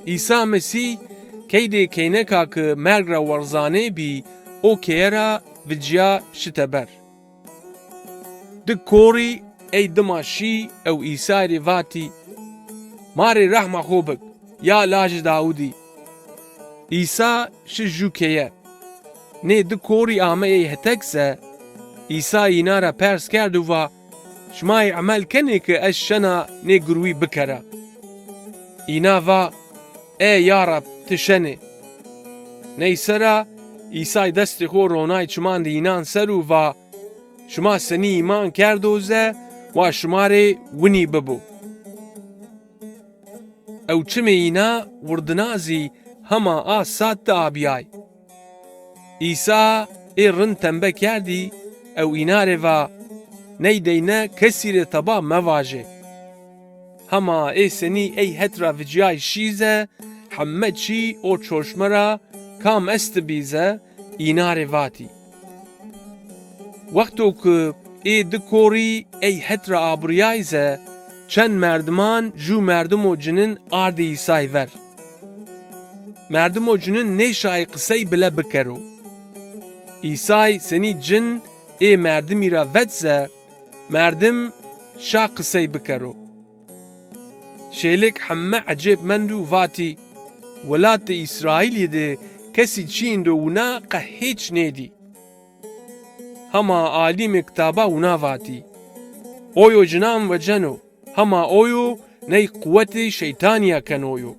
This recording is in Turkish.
İsa Mesih keyde keyneka ki mergra warzane bî o kêra viciya şiteber. Di korî ey dima şî ew İsa'yê vatî marê rehma xwe bik ya lajê Dawudî. İsa şi jûkeye nê di korî ameyê hetek se İsa îna re pers kerd û va şmayê emel kenê ki ez şena nê gurwî bikere. Îna va ey ya Rab tu şenê. Neysera İsa'yê destê xwe ronayê çiman dînan ser û va şima senî îman kerdoze wa şimarê winî bibû. Ew çimê îna wirdinazî hema a sat de abiyay. İsa ê rind tembe kerdî ew înarê va neydeyne kesî rê teba mevaje. Hema ê senî ey hetra viciyayê şîze hemme çî o çoşmera kam est dibîze înarê vatî. Wexto ku ê di korî ey hetra abriyayê ze çend merdiman jû merdimo cinin ardê İsa'yê ver. Merdimo cinin nêşayê qisey bile bikero. İsa'yê senî cin ê merdimî re vedze merdim şa qisey bikero. Şêlek hemme ecêbmend û vatî welatê İsraîlê de kesî çiyên de wina qe hêç nêdî. Hema alîmê kitaba wina vatî. Oyo cinan ve ceno hema oyo ney kuvvetê şeytaniya kenoyo.